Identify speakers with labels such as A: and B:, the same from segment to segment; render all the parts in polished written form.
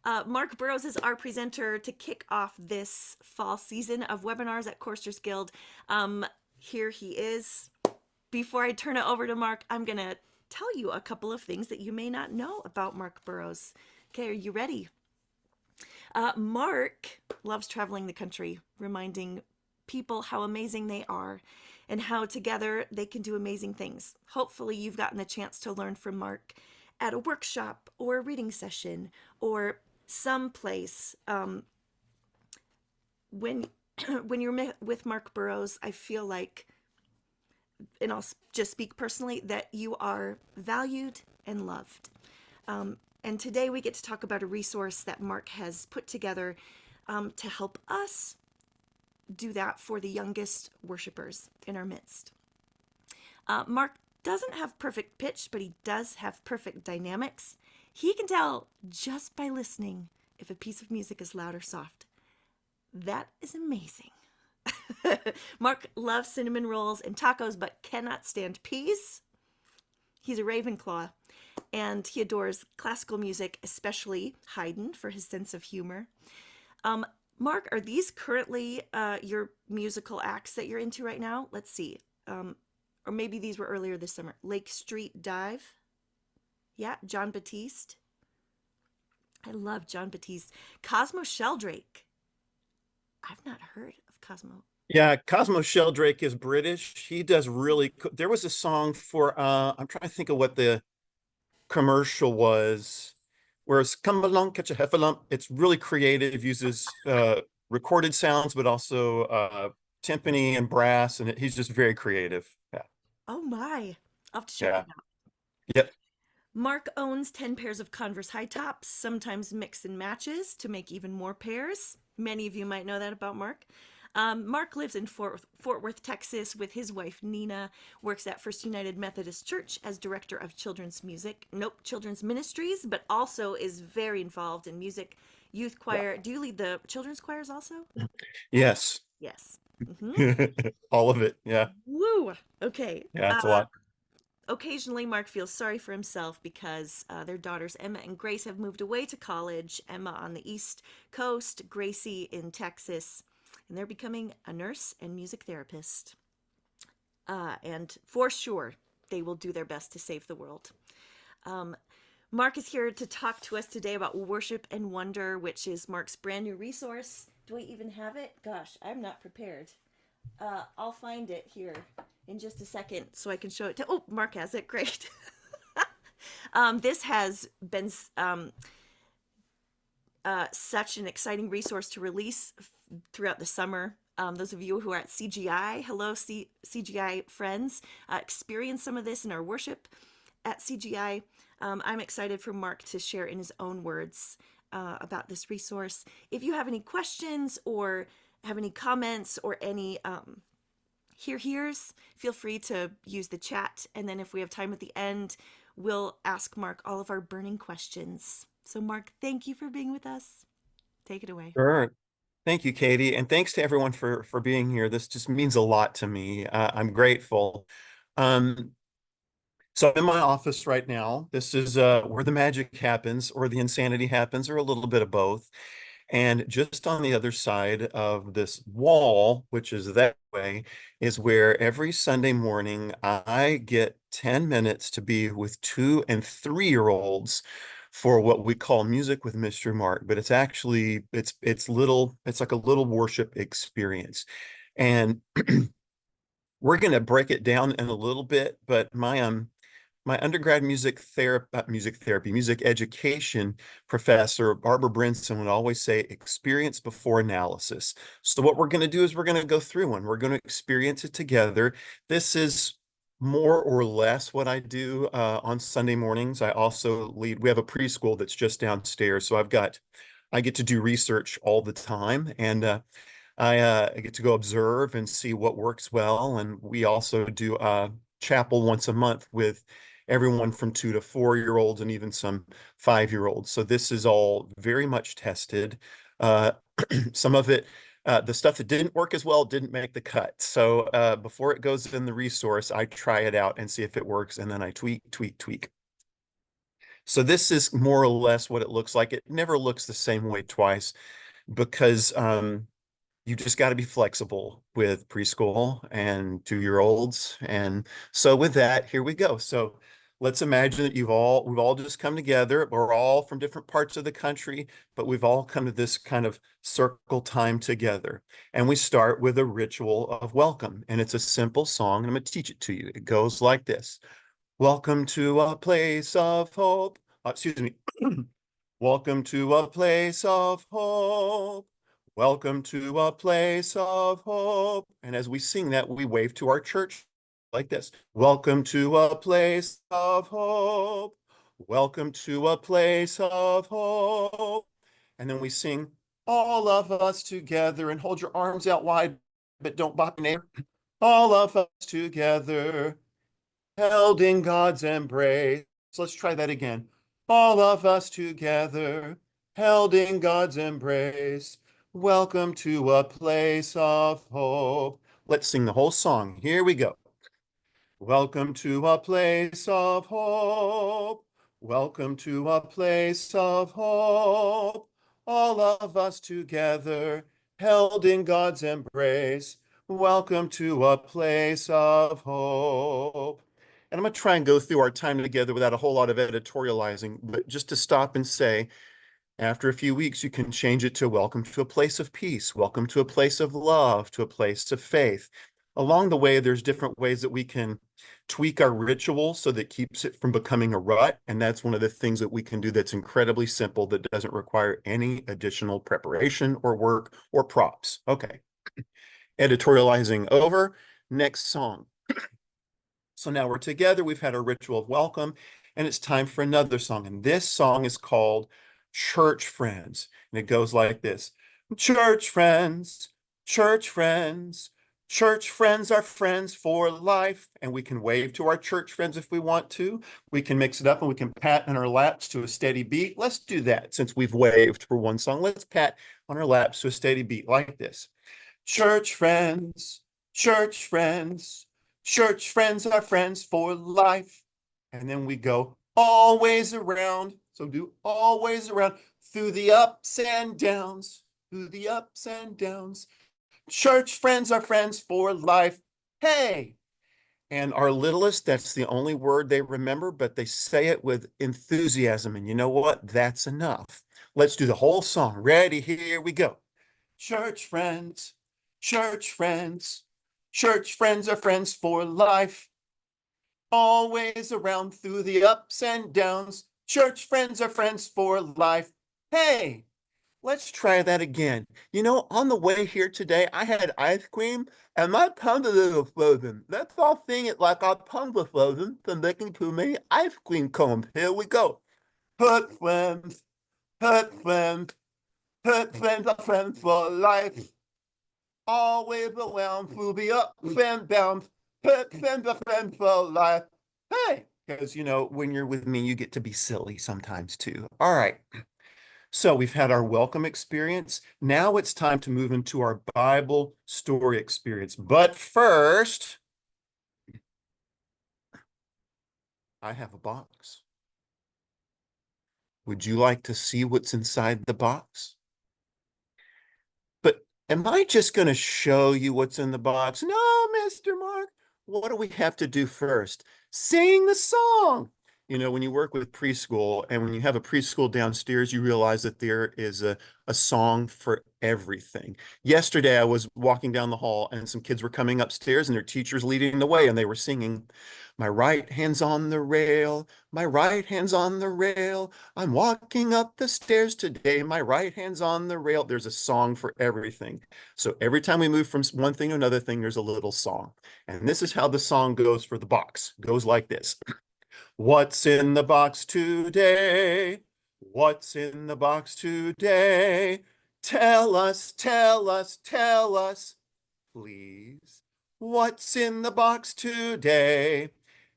A: Mark Burrows is our presenter to kick off this fall season of webinars at Coursters Guild. Here he is. Before I turn it over to Mark, I'm going to tell you a couple of things that you may not know about Mark Burrows. Okay, are you ready? Mark loves traveling the country, reminding people how amazing they are and how together they can do amazing things. Hopefully, you've gotten the chance to learn from Mark at a workshop or a reading session or someplace. When when you're with Mark Burrows, I feel like, and I'll just speak personally, that you are valued and loved. And today we get to talk about a resource that Mark has put together to help us do that for the youngest worshipers in our midst. Mark doesn't have perfect pitch, but he does have perfect dynamics. He can tell just by listening if a piece of music is loud or soft. That is amazing. Mark loves cinnamon rolls and tacos, but cannot stand peas. He's a Ravenclaw, and he adores classical music, especially Haydn for his sense of humor. Mark, are these currently your musical acts that you're into right now? Let's see. Or maybe these were earlier this summer. Lake Street Dive. Yeah, John Batiste. I love John Batiste. Cosmo Sheldrake. I've not heard of Cosmo.
B: Yeah, Cosmo Sheldrake is British. He does really. There was a song for. I'm trying to think of what the commercial was, where it's "Come along, catch a heffalump." It's really creative. Uses recorded sounds, but also timpani and brass, and he's just very creative. Yeah,
A: Oh my. I'll have to check
B: yeah,
A: it out.
B: yep.
A: Mark owns 10 pairs of Converse high tops, sometimes mix and matches to make even more pairs. Many of you might know that about Mark. Mark lives in Fort Worth, Texas with his wife Nina, works at First United Methodist Church as director of children's ministries, but also is very involved in music, youth choir. Do you lead the children's choirs also?
B: Yes,
A: Yes. Mm-hmm.
B: all of it. Yeah,
A: Woo! Okay.
B: yeah, it's a lot.
A: Occasionally, Mark feels sorry for himself because their daughters Emma and Grace have moved away to college. Emma on the East Coast, Gracie in Texas, and they're becoming a nurse and music therapist. And for sure, they will do their best to save the world. Um, Mark is here to talk to us today about Worship and Wonder, which is Mark's brand new resource. Do I even have it? Gosh, I'm not prepared. I'll find it here in just a second so I can show it to. Oh, Mark has it. Great. This has been such an exciting resource to release throughout the summer. Those of you who are at CGI, hello, CGI friends, experience some of this in our worship at CGI. I'm excited for Mark to share in his own words about this resource. If you have any questions or have any comments or any here's, feel free to use the chat. And then if we have time at the end, we'll ask Mark all of our burning questions. So Mark, thank you for being with us. Take it away.
B: Sure. Thank you, Katie, and thanks to everyone for being here. This just means a lot to me. I'm grateful. Um, so I'm in my office right now. This is where the magic happens, or the insanity happens, or a little bit of both. And just on the other side of this wall, which is that way, is where every Sunday morning I get 10 minutes to be with 2 and 3-year-olds for what we call Music with Mr. Mark. But it's actually it's like a little worship experience. And we're going to break it down in a little bit, but my undergrad music education professor, Barbara Brinson, would always say experience before analysis. So what we're going to do is we're going to go through and we're going to experience it together. This is more or less what I do on Sunday mornings. I also we have a preschool that's just downstairs. So I get to do research all the time. And I get to go observe and see what works well. And we also do chapel once a month with everyone from 2 to 4-year-olds and even some 5-year-olds. So this is all very much tested. Uh, some of it, the stuff that didn't work as well didn't make the cut. So before it goes in the resource, I try it out and see if it works, and then I tweak, tweak, tweak. So this is more or less what it looks like. It never looks the same way twice because you just got to be flexible with preschool and 2-year-olds. And so with that, here we go. So let's imagine that we've all just come together. We're all from different parts of the country, but we've all come to this kind of circle time together. And we start with a ritual of welcome. And it's a simple song, and I'm going to teach it to you. It goes like this. Welcome to a place of hope. Excuse me. Welcome to a place of hope. Welcome to a place of hope. And as we sing that, we wave to our church like this. Welcome to a place of hope. Welcome to a place of hope. And then we sing, all of us together, and hold your arms out wide, but don't bop your neighbor. All of us together, held in God's embrace. So let's try that again. All of us together, held in God's embrace. Welcome to a place of hope. Let's sing the whole song. Here we go. Welcome to a place of hope. Welcome to a place of hope. All of us together, held in God's embrace. Welcome to a place of hope. And I'm going to try and go through our time together without a whole lot of editorializing, but just to stop and say, after a few weeks, you can change it to welcome to a place of peace, welcome to a place of love, to a place of faith. Along the way, there's different ways that we can tweak our ritual so that keeps it from becoming a rut. And that's one of the things that we can do that's incredibly simple, that doesn't require any additional preparation or work or props. Okay, editorializing over. Next song. So now we're together, we've had a ritual of welcome, and it's time for another song. And this song is called Church Friends. And it goes like this. Church friends, church friends, church friends are friends for life. And we can wave to our church friends if we want to. We can mix it up and we can pat on our laps to a steady beat. Let's do that since we've waved for one song. Let's pat on our laps to a steady beat like this. Church friends, church friends, church friends are friends for life. And then we go always around. So do always around through the ups and downs, through the ups and downs. Church friends are friends for life. Hey. And our littlest, that's the only word they remember, but they say it with enthusiasm. And you know what? That's enough. Let's do the whole song. Ready? Here we go. Church friends, church friends, church friends are friends for life. Always around through the ups and downs. Church friends are friends for life. Hey, let's try that again. You know, on the way here today, I had ice cream and my tongue a little frozen. Let's all sing it like our tongues were frozen from making too many ice cream cones. Here we go. Put friends, put friends, put friends are friends for life. Always around through the ups and downs. Put friends are friends for life. Hey, because you know, when you're with me, you get to be silly sometimes too. All right. So we've had our welcome experience. Now it's time to move into our Bible story experience. But first, I have a box. Would you like to see what's inside the box? But am I just going to show you what's in the box? No, Mr. Mark. What do we have to do first? Sing the song. You know, when you work with preschool and when you have a preschool downstairs, you realize that there is a song for everything. Yesterday, I was walking down the hall and some kids were coming upstairs and their teachers leading the way and they were singing, my right hand's on the rail, my right hand's on the rail. I'm walking up the stairs today, my right hand's on the rail. There's a song for everything. So every time we move from one thing to another thing, there's a little song. And this is how the song goes for the box. It goes like this. What's in the box today? What's in the box today? Tell us, tell us, tell us, please. What's in the box today?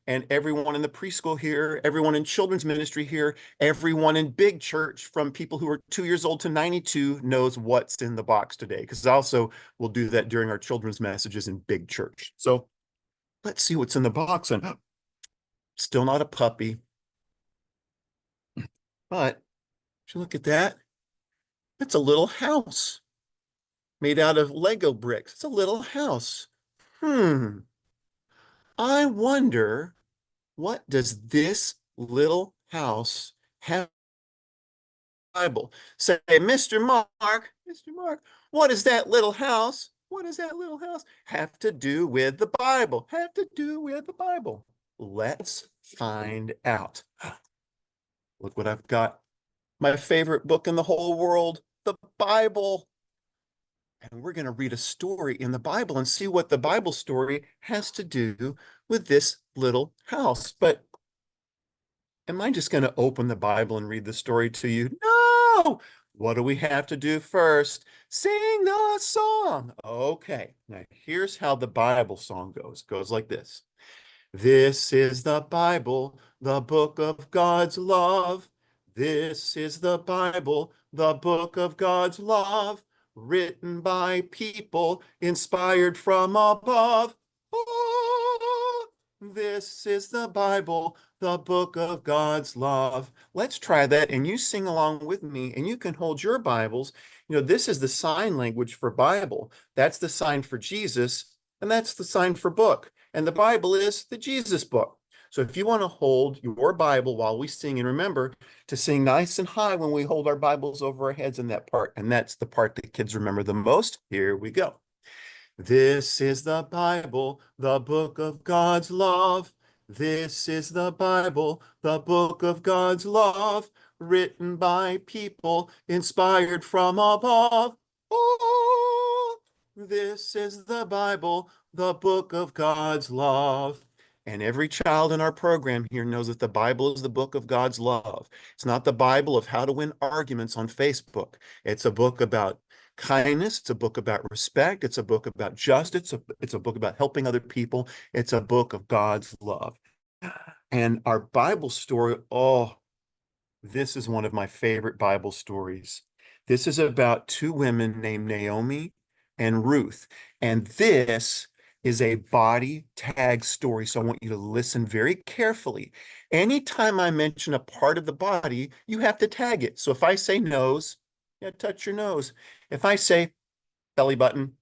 B: And everyone in the preschool here, everyone in children's ministry here, everyone in big church from people who are 2 years old to 92 knows what's in the box today. Because also we'll do that during our children's messages in big church. So let's see what's in the box. And still not a puppy. But if you look at that, that's a little house made out of Lego bricks. It's a little house. Hmm. I wonder, what does this little house have in the Bible? Say, Mr. Mark, what does that little house? What does that little house have to do with the Bible? Have to do with the Bible? Let's find out. Look what I've got. My favorite book in the whole world, the Bible. And we're going to read a story in the Bible and see what the Bible story has to do with this little house. But am I just going to open the Bible and read the story to you? No! What do we have to do first? Sing the song. Okay, now here's how the Bible song goes. It goes like this. This is the Bible, the book of God's love. This is the Bible, the book of God's love, written by people inspired from above. Oh, this is the Bible, the book of God's love. Let's try that, and you sing along with me, and you can hold your Bibles. This is the sign language for Bible. That's the sign for Jesus, and that's the sign for book. And the Bible is the Jesus book. So if you want to hold your Bible while we sing, and remember to sing nice and high when we hold our Bibles over our heads in that part. And that's the part that kids remember the most. Here we go. This is the Bible, the book of God's love. This is the Bible, the book of God's love, written by people inspired from above. Oh, this is the Bible, the book of God's love. And every child in our program here knows that the Bible is the book of God's love. It's not the Bible of how to win arguments on Facebook. It's a book about kindness. It's a book about respect. It's a book about justice. It's a book about helping other people. It's a book of God's love. And our Bible story, oh, this is one of my favorite Bible stories. This is about two women named Naomi and Ruth. And this is a body tag story. So I want you to listen very carefully. Anytime I mention a part of the body, you have to tag it. So if I say nose, yeah, touch your nose. If I say belly button,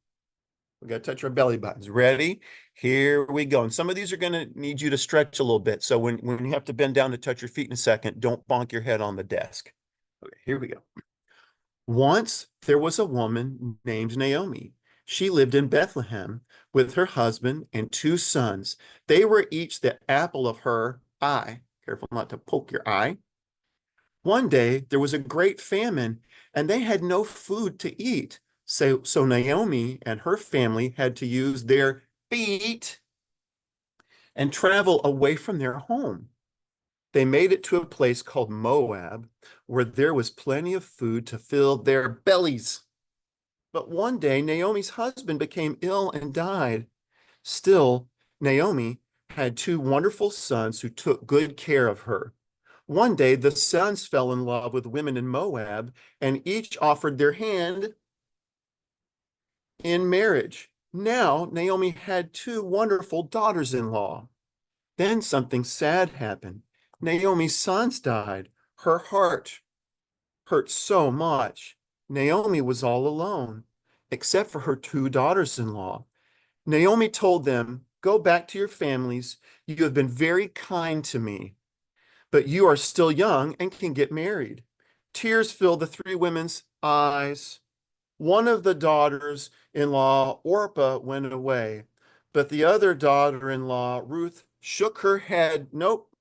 B: we got to touch our belly buttons. Ready? Here we go. And some of these are going to need you to stretch a little bit. So when you have to bend down to touch your feet in a second, don't bonk your head on the desk. Okay, here we go. Once there was a woman named Naomi. She lived in Bethlehem with her husband and two sons. They were each the apple of her eye. Careful not to poke your eye. One day there was a great famine and they had no food to eat. So Naomi and her family had to use their feet and travel away from their home. They made it to a place called Moab, where there was plenty of food to fill their bellies. But one day Naomi's husband became ill and died. Still, Naomi had two wonderful sons who took good care of her. One day the sons fell in love with women in Moab, and each offered their hand in marriage. Now Naomi had two wonderful daughters-in-law. Then something sad happened. Naomi's sons died. Her heart hurt so much. Naomi was all alone, except for her two daughters-in-law. Naomi told them, "Go back to your families. You have been very kind to me, but you are still young and can get married." Tears filled the three women's eyes. One of the daughters-in-law, Orpah, went away, but the other daughter-in-law, Ruth, shook her head, nope,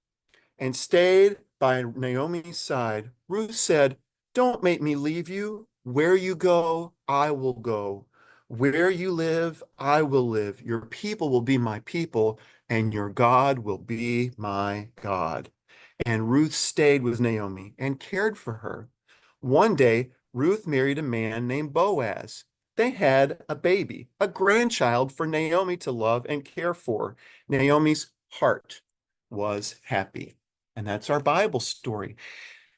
B: and stayed by Naomi's side. Ruth said, "Don't make me leave you. Where you go, I will go. Where you live, I will live. Your people will be my people, and your God will be my God." And Ruth stayed with Naomi and cared for her. One day, Ruth married a man named Boaz. They had a baby, a grandchild for Naomi to love and care for. Naomi's heart was happy. And that's our Bible story.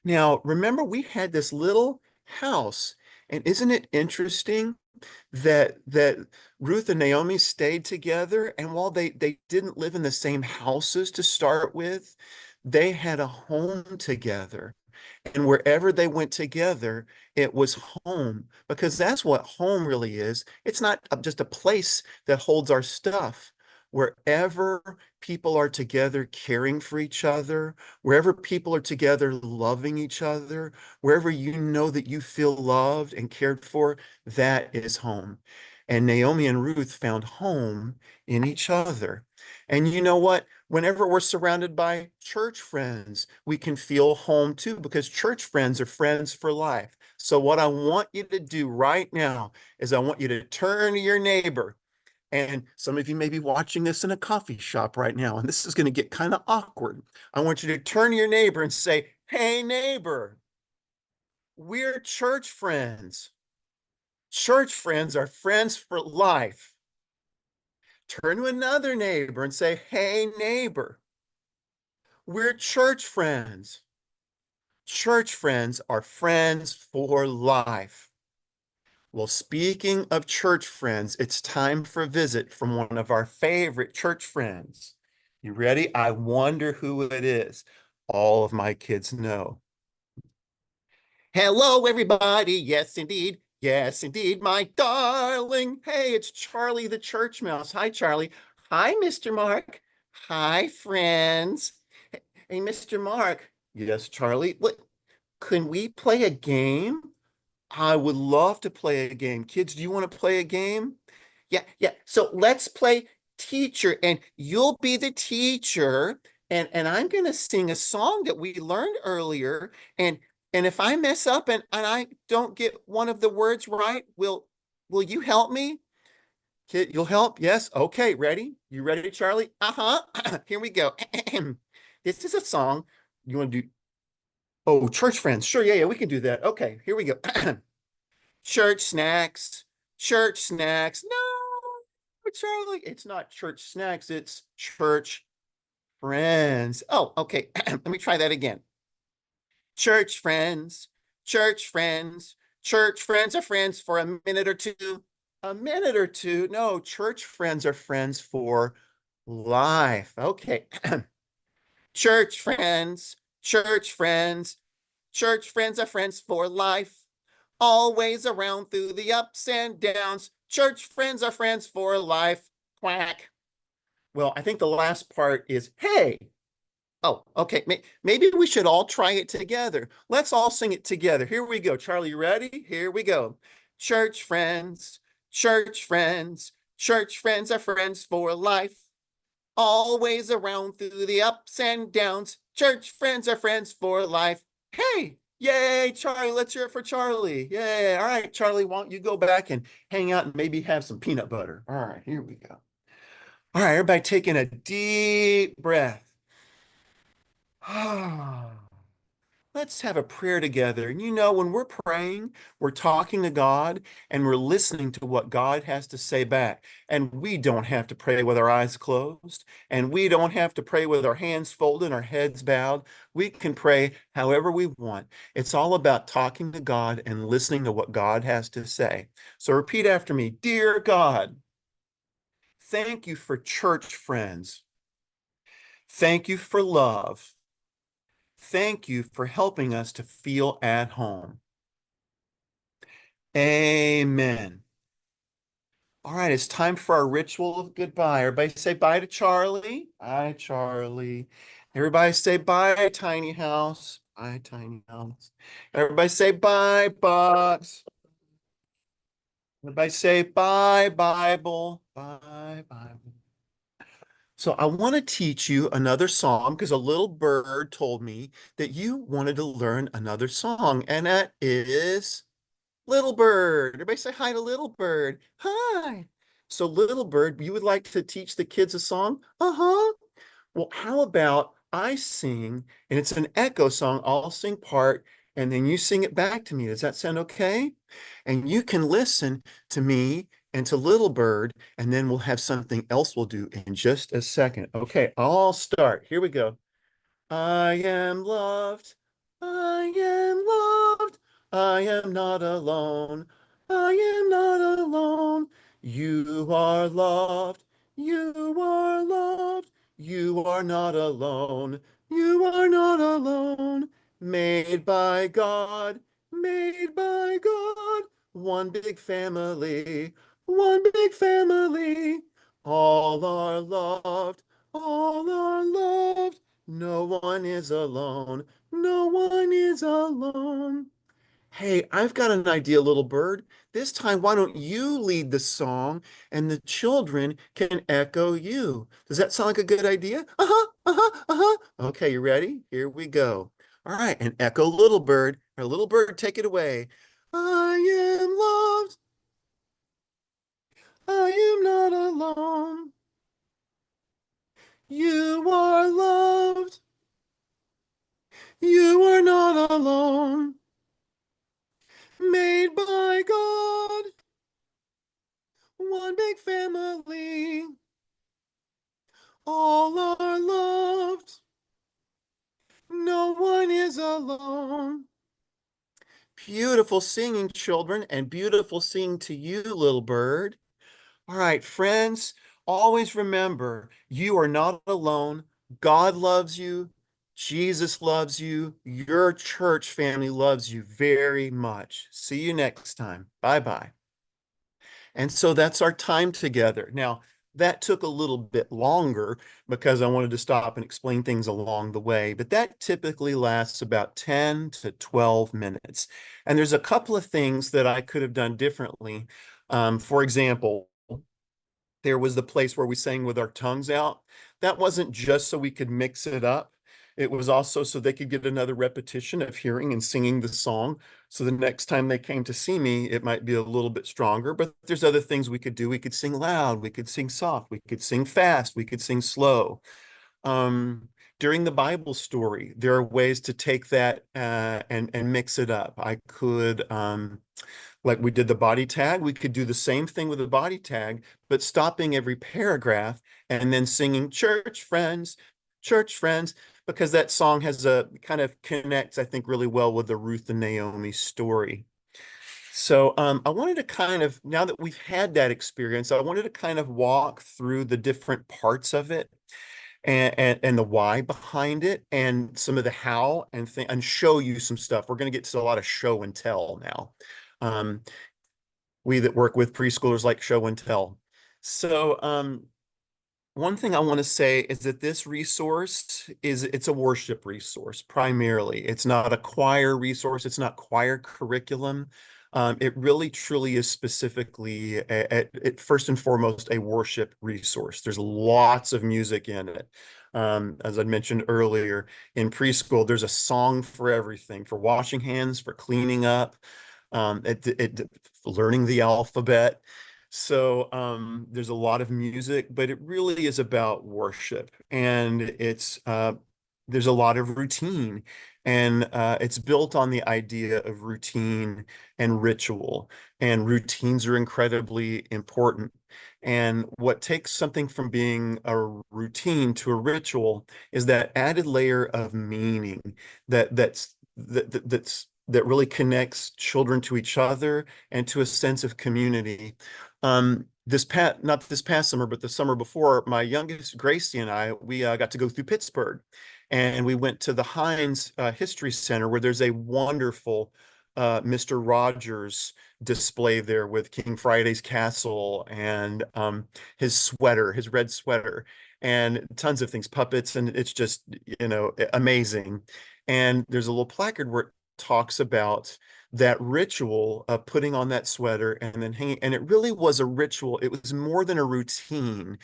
B: Now, remember, we had this little house, and isn't it interesting that Ruth and Naomi stayed together, and while they didn't live in the same houses to start with, they had a home together. And wherever they went together, it was home, because that's what home really is. It's not just a place that holds our stuff. Wherever people are together caring for each other, wherever people are together loving each other, wherever you know that you feel loved and cared for, that is home. And Naomi and Ruth found home in each other. And you know what? Whenever we're surrounded by church friends, we can feel home too, because church friends are friends for life. So, what I want you to do right now is I want you to turn to your neighbor. And some of you may be watching this in a coffee shop right now, and this is going to get kind of awkward. I want you to turn to your neighbor and say, "Hey, neighbor, we're church friends. Church friends are friends for life." Turn to another neighbor and say, "Hey, neighbor, we're church friends. Church friends are friends for life." Well, speaking of church friends, it's time for a visit from one of our favorite church friends. You ready? I wonder who it is. All of my kids know. Hello, everybody. Yes, indeed. Yes, indeed, my darling. Hey, it's Charlie the church mouse. Hi, Charlie. Hi, Mr. Mark. Hi, friends. Hey, Mr. Mark. Yes, Charlie. What, can we play a game? I would love to play a game. Kids, do you want to play a game? Yeah, yeah. So let's play teacher, and you'll be the teacher, and I'm gonna sing a song that we learned earlier. And if I mess up and I don't get one of the words right, will you help me? Kid, you'll help? Yes. Okay, ready? You ready, Charlie? Uh-huh. Here we go. This is a song. You want to do, oh, church friends. Sure, yeah, yeah, we can do that. Okay, here we go. Church snacks, church snacks. No, Charlie, it's not church snacks, it's church friends. Oh, okay. Let me try that again. Church friends, church friends, church friends are friends for a minute or two. A minute or two. No, church friends are friends for life. Okay. Church friends, church friends, church friends are friends for life. Always around through the ups and downs. Church friends are friends for life. Quack. Well, I think the last part is hey. Oh, okay. Maybe we should all try it together. Let's all sing it together. Here we go. Charlie, you ready? Here we go. Church friends, church friends, church friends are friends for life. Always around through the ups and downs. Church friends are friends for life. Hey, yay, Charlie. Let's hear it for Charlie. Yay. All right, Charlie, why don't you go back and hang out and maybe have some peanut butter? All right, here we go. All right, everybody taking a deep breath. Let's have a prayer together. And you know, when we're praying, we're talking to God and we're listening to what God has to say back. And we don't have to pray with our eyes closed, and we don't have to pray with our hands folded and our heads bowed. We can pray however we want. It's all about talking to God and listening to what God has to say. So repeat after me. Dear God, thank you for church friends. Thank you for love. Thank you for helping us to feel at home. Amen. All right, it's time for our ritual of goodbye. Everybody say bye to Charlie. Bye, Charlie. Everybody say bye, tiny house. Bye, tiny house. Everybody say bye, box. Everybody say bye, Bible. Bye, Bible. So I want to teach you another song because a little bird told me that you wanted to learn another song, and that is Little Bird. Everybody say hi to Little Bird. Hi. So, Little Bird, you would like to teach the kids a song? Uh-huh. Well, how about I sing, and it's an echo song. I'll sing part, and then you sing it back to me. Does that sound okay? And you can listen to me and to Little Bird, and then we'll have something else we'll do in just a second. Okay, I'll start. Here we go. I am loved. I am loved. I am not alone. I am not alone. You are loved. You are loved. You are not alone. You are not alone. Made by God, made by God, one big family, one big family. All are loved, all are loved. No one is alone, no one is alone. Hey, I've got an idea, little bird. This time, why don't you lead the song and the children can echo you? Does that sound like a good idea? Uh-huh, uh-huh, uh-huh. Okay, you ready? Here we go. All right, and echo little bird. Or little bird, take it away. I am loved. I am not alone. You are loved. You are not alone. Made by God. One big family. All are loved. No one is alone. Beautiful singing, children, and beautiful singing to you, little bird. All right, friends, always remember you are not alone. God loves you. Jesus loves you. Your church family loves you very much. See you next time. Bye bye. And so that's our time together. Now, that took a little bit longer because I wanted to stop and explain things along the way, but that typically lasts about 10 to 12 minutes. And there's a couple of things that I could have done differently. For example, there was the place where we sang with our tongues out. That wasn't just so we could mix it up. It was also so they could get another repetition of hearing and singing the song. So the next time they came to see me, it might be a little bit stronger, but there's other things we could do. We could sing loud, we could sing soft, we could sing fast, we could sing slow. Um, During the Bible story, there are ways to take that and mix it up. I could like we did the body tag, we could do the same thing with the body tag, but stopping every paragraph and then singing church friends, because that song has a kind of connects, I think, really well with the Ruth and Naomi story. So I wanted to kind of, now that we've had that experience, I wanted to kind of walk through the different parts of it and the why behind it and some of the how and show you some stuff. We're going to get to a lot of show and tell now. Um, we that work with preschoolers like show and tell. So one thing I want to say is that this resource it's a worship resource primarily. It's not a choir resource. It's not choir curriculum. It really truly is specifically first and foremost a worship resource. There's lots of music in it. As I mentioned earlier, in preschool, there's a song for everything, for washing hands, for cleaning up, learning the alphabet. So there's a lot of music, but it really is about worship, and there's a lot of routine, and it's built on the idea of routine and ritual, and routines are incredibly important. And what takes something from being a routine to a ritual is that added layer of meaning that really connects children to each other and to a sense of community. Not this past summer, but the summer before, my youngest Gracie and I, we got to go through Pittsburgh, and we went to the Heinz History Center, where there's a wonderful Mr. Rogers display there with King Friday's castle and his sweater, his red sweater, and tons of things, puppets, and it's just, amazing. And there's a little placard where it talks about that ritual of putting on that sweater and then hanging, and it really was a ritual. It was more than a routine.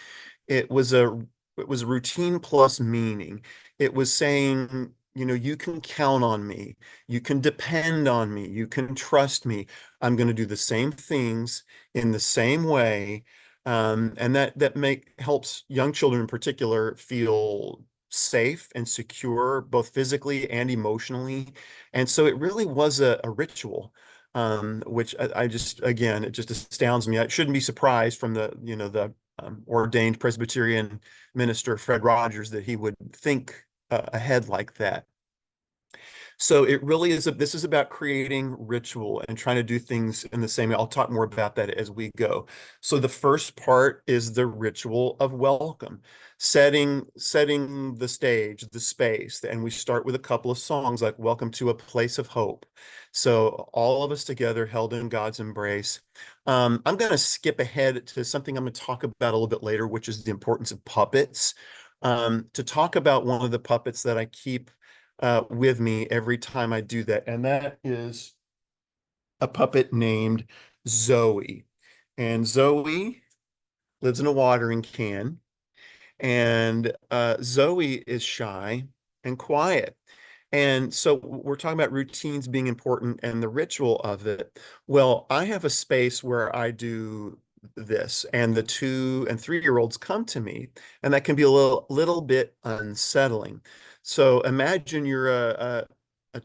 B: It was a routine plus meaning. It was saying, you can count on me. You can depend on me. You can trust me. I'm going to do the same things in the same way. And that helps young children in particular feel safe and secure, both physically and emotionally. And so it really was a ritual, which I just, again, it just astounds me. I shouldn't be surprised from the ordained Presbyterian minister Fred Rogers that he would think ahead like that. So it really is, this is about creating ritual and trying to do things in the same way. I'll talk more about that as we go. So the first part is the ritual of welcome, setting the stage, the space. And we start with a couple of songs like Welcome to a Place of Hope. So all of us together held in God's embrace. I'm going to skip ahead to something I'm going to talk about a little bit later, which is the importance of puppets. To talk about one of the puppets that I keep with me every time I do that. And that is a puppet named Zoe. And Zoe lives in a watering can. And Zoe is shy and quiet. And so we're talking about routines being important and the ritual of it. Well, I have a space where I do this, and the 2 and 3 year olds come to me, and that can be a little bit unsettling. So imagine you're a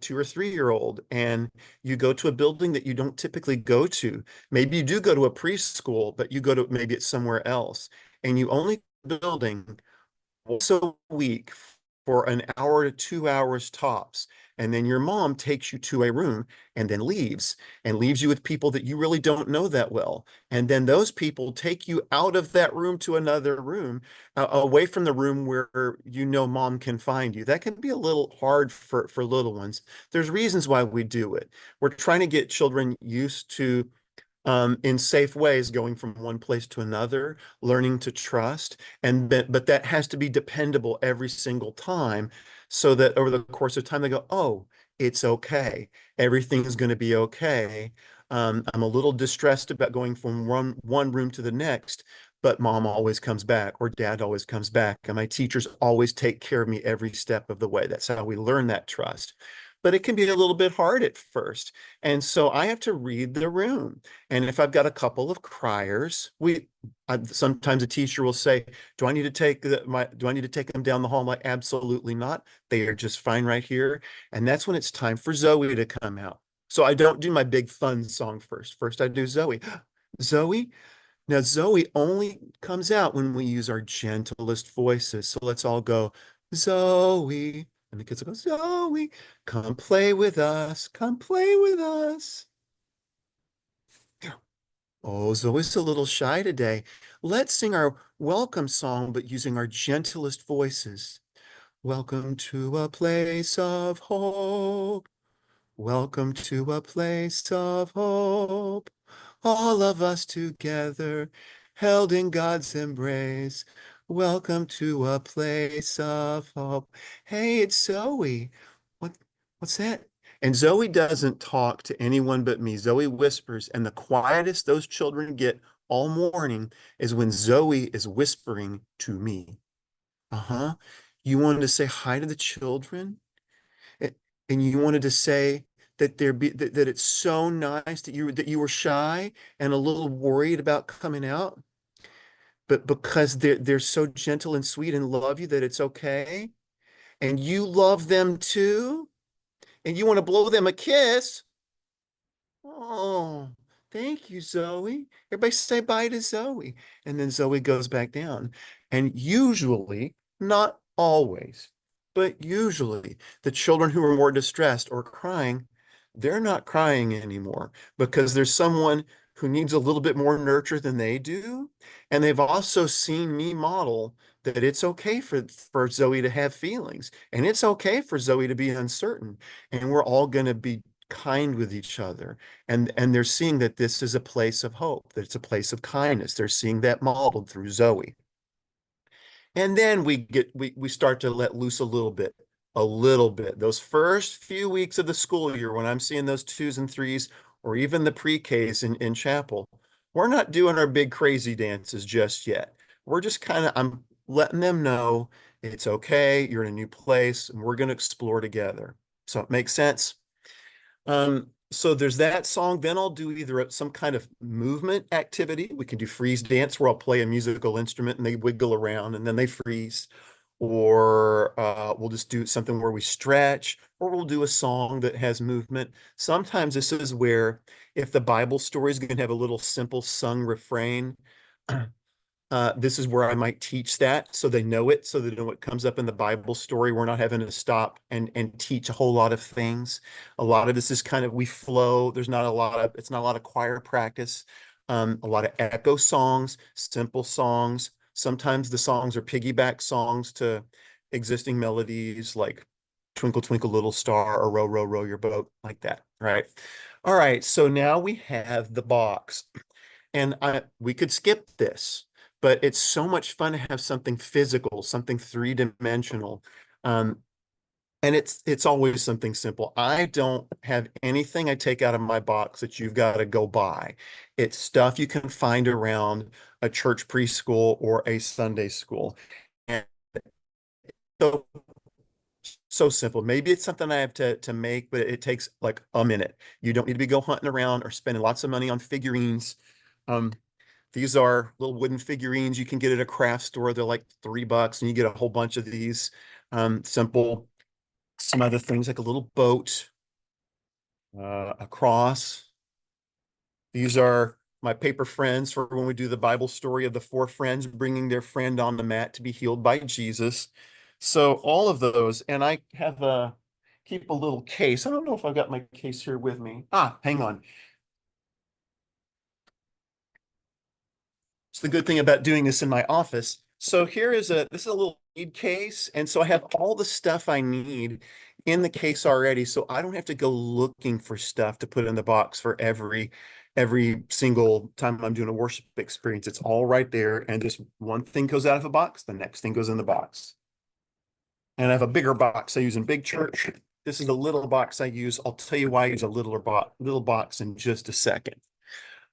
B: 2 or 3 year old and you go to a building that you don't typically go to. Maybe you do go to a preschool, but you go to maybe it's somewhere else, and you only building once a week for an hour to 2 hours tops. And then your mom takes you to a room and then leaves you with people that you really don't know that well. And then those people take you out of that room to another room, away from the room where you know mom can find you. That can be a little hard for little ones. There's reasons why we do it. We're trying to get children used to in safe ways, going from one place to another, learning to trust, but that has to be dependable every single time, so that over the course of time they go, oh, it's okay. Everything is going to be okay. I'm a little distressed about going from one room to the next, but mom always comes back or dad always comes back, and my teachers always take care of me every step of the way. That's how we learn that trust. But it can be a little bit hard at first. And so I have to read the room. And if I've got a couple of criers, sometimes a teacher will say, "Do I need to do I need to take them down the hall?" I'm like, "Absolutely not. They are just fine right here." And that's when it's time for Zoe to come out. So I don't do my big fun song first. First, I do Zoe. Zoe. Now, Zoe only comes out when we use our gentlest voices. So let's all go, Zoe. And the kids will go, Zoe, come play with us. Come play with us. Oh, Zoe's a little shy today. Let's sing our welcome song, but using our gentlest voices. Welcome to a place of hope. Welcome to a place of hope. All of us together, held in God's embrace. Welcome to a place of hope. Hey, it's Zoe. What, what's that? And Zoe doesn't talk to anyone but me. Zoe whispers, and the quietest those children get all morning is when Zoe is whispering to me. Uh-huh. You wanted to say hi to the children? A- And you wanted to say that it's so nice that you were shy and a little worried about coming out, but because they're so gentle and sweet and love you that it's okay, and you love them too, and you want to blow them a kiss. Oh, thank you, Zoe. Everybody say bye to Zoe. And then Zoe goes back down. And usually, not always, but usually, the children who are more distressed or crying, they're not crying anymore because there's someone who needs a little bit more nurture than they do. And they've also seen me model that it's okay for Zoe to have feelings, and it's okay for Zoe to be uncertain. And we're all going to be kind with each other, and they're seeing that this is a place of hope, that it's a place of kindness. They're seeing that modeled through Zoe. And then we start to let loose a little bit. Those first few weeks of the school year, when I'm seeing those 2s and 3s, or even the pre-Ks in chapel, we're not doing our big crazy dances just yet. We're just I'm letting them know it's okay, you're in a new place, and we're going to explore together. So it makes sense. So there's that song. Then I'll do either some kind of movement activity. We can do freeze dance where I'll play a musical instrument and they wiggle around and then they freeze. Or we'll just do something where we stretch, or we'll do a song that has movement. Sometimes this is where, if the Bible story is going to have a little simple sung refrain, This is where I might teach that so they know it, so they know what comes up in the Bible story. We're not having to stop and teach a whole lot of things. A lot of this is kind of we flow. There's not a lot of it's not a lot of choir practice. A lot of echo songs, simple songs. Sometimes the songs are piggyback songs to existing melodies like Twinkle Twinkle Little Star or Row Row Row Your Boat, like that, right? All right, so now we have the box. And we could skip this, but it's so much fun to have something physical, something three-dimensional. Um, and it's always something simple. I don't have anything I take out of my box that you've got to go buy. It's stuff you can find around a church preschool or a Sunday school. And so so simple. Maybe it's something I have to make, but it takes like a minute. You don't need to be go hunting around or spending lots of money on figurines. Um, These are little wooden figurines you can get at a craft store. They're like $3 and you get a whole bunch of these. Simple, some other things like a little boat, a cross. These are my paper friends for when we do the Bible story of the four friends bringing their friend on the mat to be healed by Jesus. So all of those, and I have keep a little case. I don't know if I've got my case here with me. Ah, hang on. It's the good thing about doing this in my office. So this is a little lead case. And so I have all the stuff I need in the case already. So I don't have to go looking for stuff to put in the box for every single time I'm doing a worship experience. It's all right there. And just one thing goes out of a box, the next thing goes in the box. And I have a bigger box I use in big church. This is a little box I use. I'll tell you why I use a little box in just a second.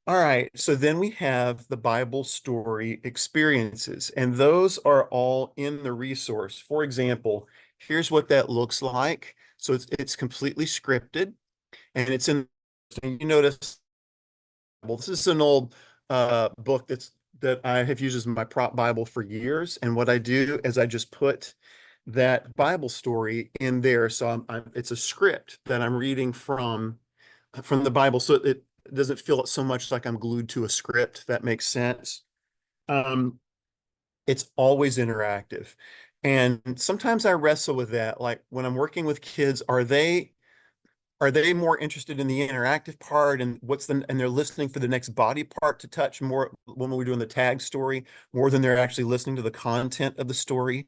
B: All right, so then we have the Bible story experiences, and those are all in the resource. For example, here's what that looks like. So it's completely scripted, and it's in. And you notice, well, this is an old book that I have used as my prop Bible for years. And what I do is I just put that Bible story in there. So it's a script that I'm reading from the Bible, so it doesn't feel so much like I'm glued to a script. That makes sense. Um, it's always interactive. And sometimes I wrestle with that. Like when I'm working with kids, are they more interested in the interactive part and and they're listening for the next body part to touch more when we're doing the tag story more than they're actually listening to the content of the story?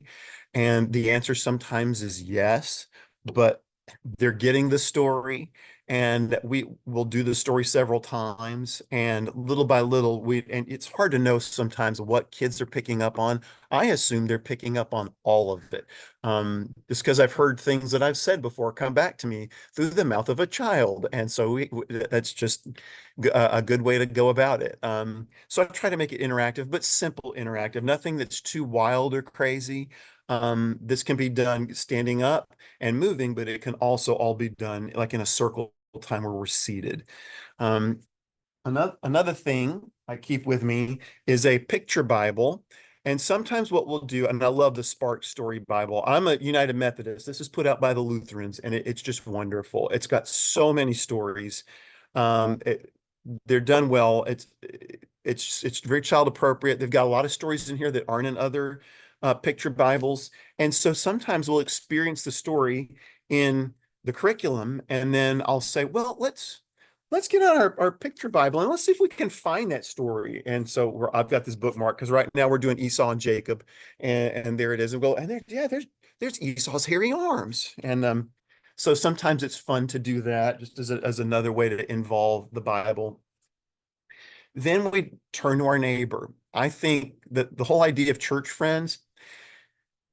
B: And the answer sometimes is yes, but they're getting the story and we will do the story several times and little by little and it's hard to know sometimes what kids are picking up on. I assume they're picking up on all of it. Just because I've heard things that I've said before come back to me through the mouth of a child. And so that's just a good way to go about it. So I try to make it interactive, but simple interactive, nothing that's too wild or crazy. This can be done standing up and moving, but it can also all be done like in a circle time where we're seated. Um, another thing I keep with me is a picture Bible. And sometimes what we'll do, and I love the Spark Story Bible. I'm a United Methodist. This is put out by the Lutherans, and it's just wonderful. It's got so many stories. Um, it- they're done well. It's very child appropriate. They've got a lot of stories in here that aren't in other picture Bibles. And so sometimes we'll experience the story in the curriculum, and then I'll say, well, let's get out our picture Bible and let's see if we can find that story. And so I've got this bookmark because right now we're doing Esau and Jacob, and there it is. And go, and there's Esau's hairy arms. And so sometimes it's fun to do that just as another way to involve the Bible. Then we turn to our neighbor. I think that the whole idea of church friends,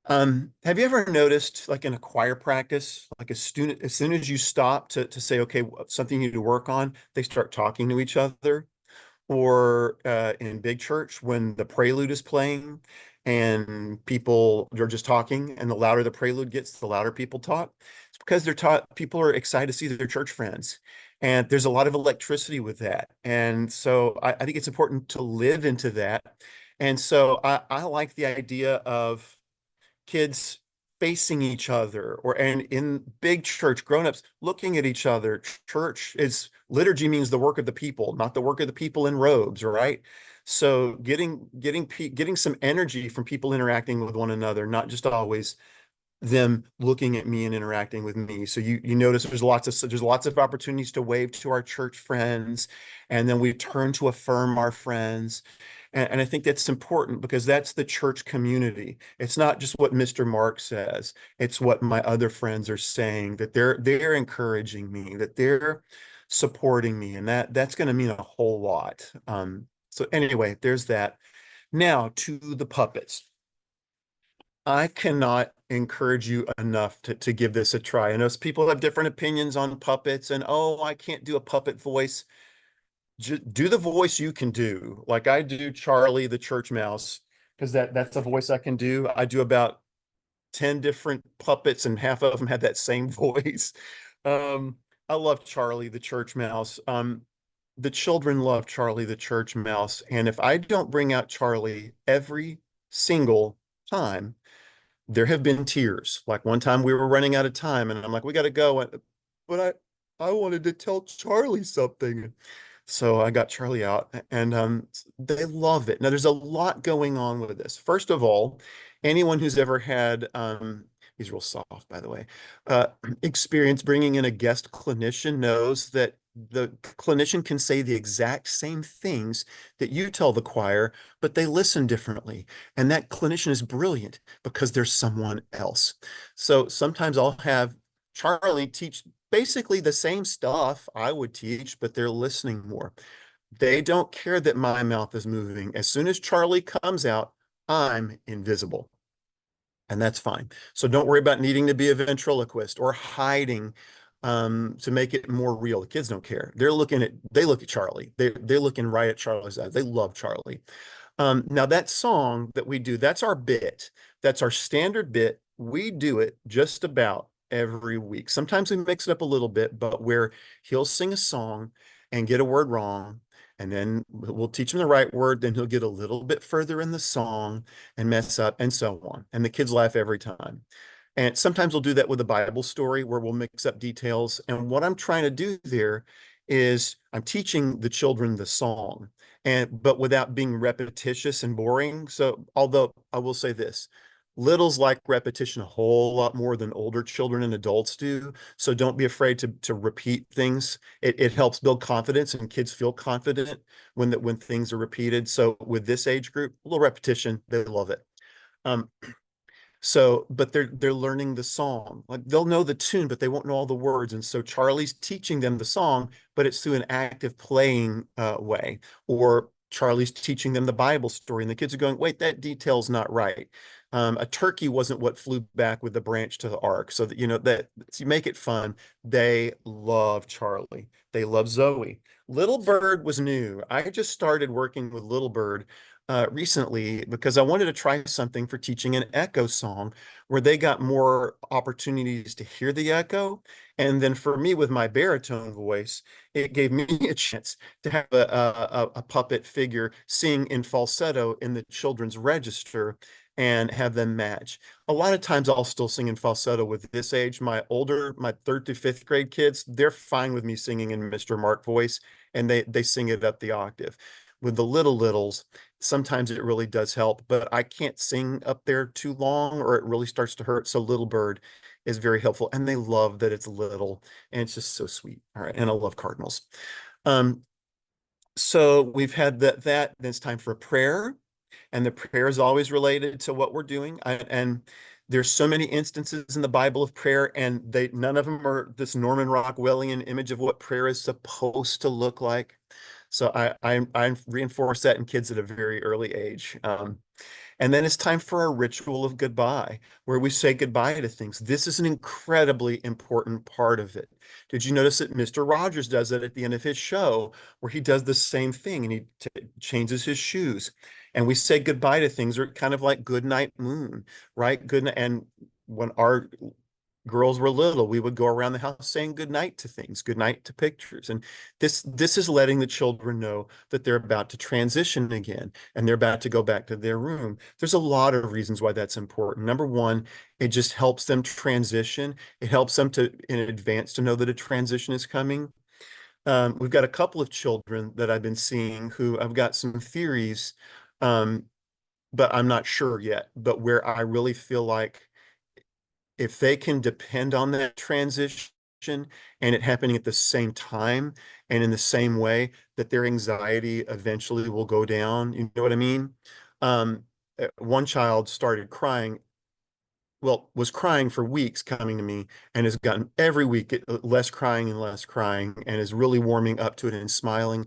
B: have you ever noticed, like in a choir practice, like a student, as soon as you stop to say, okay, something you need to work on, they start talking to each other? Or in big church, when the prelude is playing and people are just talking, and the louder the prelude gets, the louder people talk. It's because people are excited to see their church friends. And there's a lot of electricity with that. And so I think it's important to live into that. And so I like the idea of kids facing each other and in big church grown-ups looking at each other. Church is liturgy means the work of the people, not the work of the people in robes, right? So getting some energy from people interacting with one another, not just always them looking at me and interacting with me. So you notice there's lots of opportunities to wave to our church friends, and then we turn to affirm our friends. And I think that's important because that's the church community. It's not just what Mr. Mark says, it's what my other friends are saying, that they're encouraging me, that they're supporting me, and that's going to mean a whole lot. So anyway, there's that. Now to the puppets. I cannot encourage you enough to give this a try. I know people have different opinions on puppets, and oh, I can't do a puppet voice. Do the voice you can do. Like I do Charlie the church mouse, because that's a voice I can do. I do about 10 different puppets, and half of them had that same voice. Um, I love Charlie the church mouse. The children love Charlie the church mouse, and if I don't bring out Charlie every single time, there have been tears. Like one time we were running out of time and I'm like, we got to go. But I wanted to tell Charlie something. So I got Charlie out, and they love it. Now there's a lot going on with this. First of all, anyone who's ever had, he's real soft, by the way, uh, experience bringing in a guest clinician knows that the clinician can say the exact same things that you tell the choir, but they listen differently. And that clinician is brilliant because there's someone else. So sometimes I'll have Charlie teach basically the same stuff I would teach, but they're listening more. They don't care that my mouth is moving. As soon as Charlie comes out, I'm invisible. And that's fine. So don't worry about needing to be a ventriloquist or hiding to make it more real. The kids don't care. They look at Charlie. They're looking right at Charlie's eyes. They love Charlie. Now that song that we do, that's our bit. That's our standard bit. We do it just about every week. Sometimes we mix it up a little bit, but where he'll sing a song and get a word wrong, and then we'll teach him the right word, then he'll get a little bit further in the song and mess up, and so on. And the kids laugh every time. And sometimes we'll do that with a Bible story where we'll mix up details. And what I'm trying to do there is I'm teaching the children the song, but without being repetitious and boring. So although I will say this, littles like repetition a whole lot more than older children and adults do. So don't be afraid to repeat things. It helps build confidence, and kids feel confident when things are repeated. So with this age group, a little repetition, they love it. Um, but they're learning the song. Like they'll know the tune, but they won't know all the words. And so Charlie's teaching them the song, but it's through an active playing way. Or Charlie's teaching them the Bible story, and the kids are going, "Wait, that detail's not right. A turkey wasn't what flew back with the branch to the ark." So that that you make it fun. They love Charlie. They love Zoe. Little Bird was new. I just started working with Little Bird recently because I wanted to try something for teaching an echo song where they got more opportunities to hear the echo. And then for me, with my baritone voice, it gave me a chance to have a puppet figure sing in falsetto in the children's register and have them match. A lot of times I'll still sing in falsetto with this age. My third to fifth grade kids, they're fine with me singing in Mr. Mark voice, and they sing it up the octave. With the littles, sometimes it really does help, but I can't sing up there too long or it really starts to hurt. So Little Bird is very helpful, and they love that it's little, and it's just so sweet. All right. And I love cardinals. Um, so we've had then it's time for a prayer, and the prayer is always related to what we're doing. And there's so many instances in the Bible of prayer, and none of them are this Norman Rockwellian image of what prayer is supposed to look like. So I reinforce that in kids at a very early age. And then it's time for our ritual of goodbye, where we say goodbye to things. This is an incredibly important part of it. Did you notice that Mr. Rogers does it at the end of his show, where he does the same thing and he changes his shoes? And we say goodbye to things, or kind of like good night moon, right? Good night. And when our girls were little, we would go around the house saying goodnight to things, goodnight to pictures. And this is letting the children know that they're about to transition again and they're about to go back to their room. There's a lot of reasons why that's important. Number one, it just helps them transition. It helps them to in advance to know that a transition is coming. We've got a couple of children that I've been seeing who I've got some theories, um, but I'm not sure yet. But where I really feel like if they can depend on that transition and it happening at the same time and in the same way, that their anxiety eventually will go down. You know what I mean? Um, One child started crying, well, was crying for weeks coming to me and has gotten every week less crying and less crying and is really warming up to it and smiling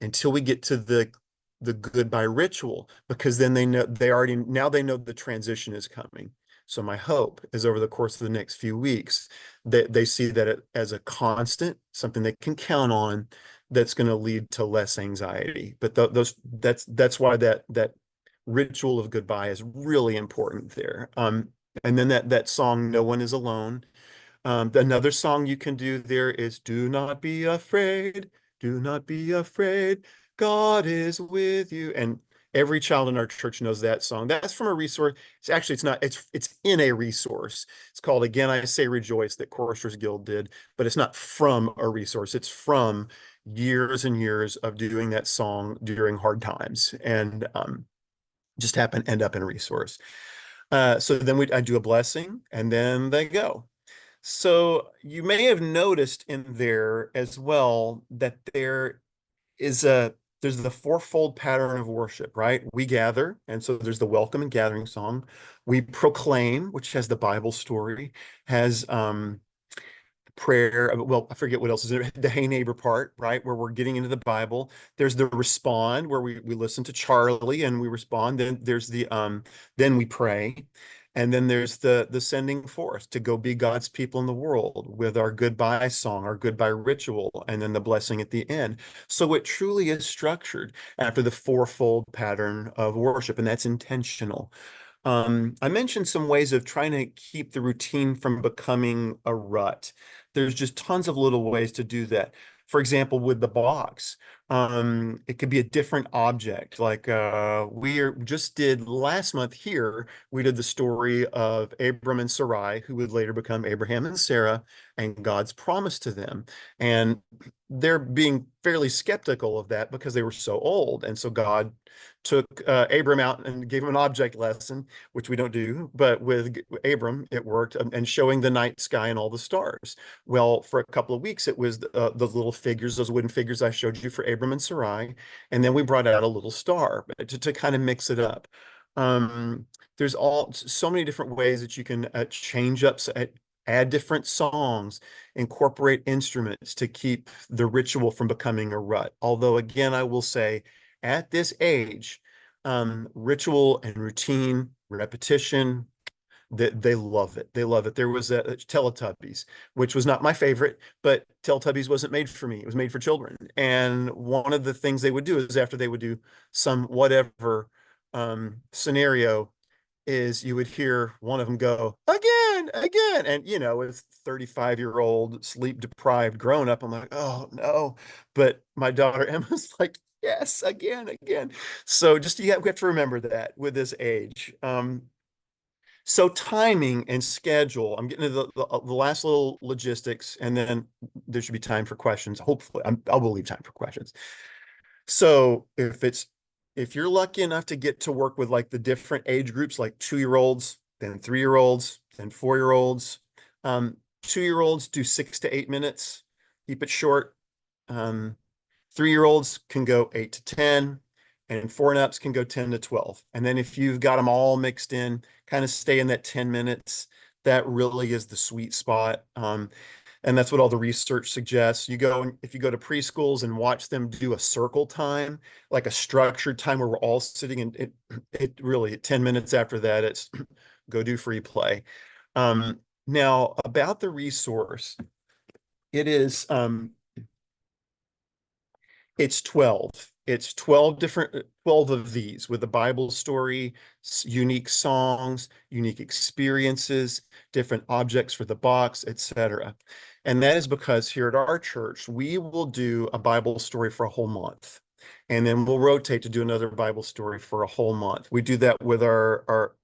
B: until we get to the goodbye ritual, because then they know they already now they know the transition is coming. So my hope is over the course of the next few weeks that they see that as a constant, something they can count on, that's going to lead to less anxiety. But those that's why that ritual of goodbye is really important there. And then that song "No One Is Alone." Another song you can do there is "Do not be afraid, do not be afraid, God is with you." And every child in our church knows that song. That's from a resource. It's not, it's in a resource. It's called "Again I Say Rejoice" that Choristers Guild did, but it's not from a resource. It's from years and years of doing that song during hard times, and just happen to end up in a resource. So then I do a blessing and then they go. So you may have noticed in there as well that there's the fourfold pattern of worship, right? We gather, and so there's the welcome and gathering song. We proclaim, which has the Bible story, has prayer. Well, I forget what else is in the "Hey Neighbor" part, right? Where we're getting into the Bible. There's the respond, where we listen to Charlie and we respond. Then there's then we pray. And then there's the sending forth to go be God's people in the world with our goodbye song, our goodbye ritual, and then the blessing at the end. So it truly is structured after the fourfold pattern of worship, and that's intentional. I mentioned some ways of trying to keep the routine from becoming a rut. There's just tons of little ways to do that. For example, with the box, it could be a different object. Like just did last month here, we did the story of Abram and Sarai, who would later become Abraham and Sarah, and God's promise to them. And they're being fairly skeptical of that because they were so old. And so God took Abram out and gave him an object lesson, which we don't do, but with Abram, it worked, and showing the night sky and all the stars. Well, for a couple of weeks, it was those little figures, those wooden figures I showed you for Abram and Sarai. And then we brought out a little star to kind of mix it up. Um, there's so many different ways that you can change up, add different songs, incorporate instruments to keep the ritual from becoming a rut. Although, again, I will say, at this age, ritual and routine, repetition, that they love it. They love it. There was a Teletubbies, which was not my favorite, but Teletubbies wasn't made for me. It was made for children. And one of the things they would do is after they would do some whatever scenario, is you would hear one of them go again, again. And, as 35-year-old sleep deprived grown up, I'm like, oh no. But my daughter Emma's like, yes, again, again. So just we have to remember that with this age. So timing and schedule, I'm getting to the last little logistics, and then there should be time for questions. Hopefully, I will leave time for questions. So if you're lucky enough to get to work with like the different age groups, like 2-year-olds, then 3-year-olds, then 4-year-olds, 2-year-olds do 6 to 8 minutes, keep it short. 3-year-olds can go 8 to 10, and 4 and ups can go 10 to 12. And then if you've got them all mixed in, kind of stay in that 10 minutes. That really is the sweet spot. And that's what all the research suggests. If you go to preschools and watch them do a circle time, like a structured time where we're all sitting, and it really 10 minutes after that, it's go do free play. Now about the resource, it is it's 12. It's 12 different, 12 of these with the Bible story, unique songs, unique experiences, different objects for the box, etc. And that is because here at our church, we will do a Bible story for a whole month. And then we'll rotate to do another Bible story for a whole month. We do that with our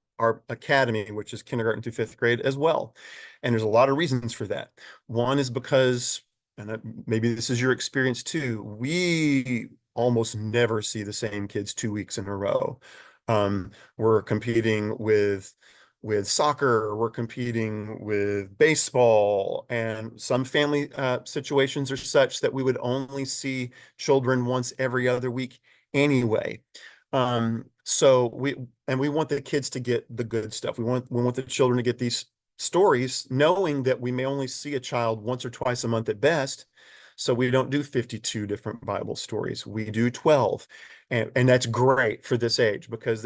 B: academy, which is kindergarten through 5th grade as well. And there's a lot of reasons for that. One is because and maybe this is your experience too, we almost never see the same kids 2 weeks in a row. We're competing with soccer, we're competing with baseball, and some family situations are such that we would only see children once every other week anyway. So we want the kids to get the good stuff. We want the children to get these stories, knowing that we may only see a child once or twice a month at best. So we don't do 52 different Bible stories. We do 12. And that's great for this age because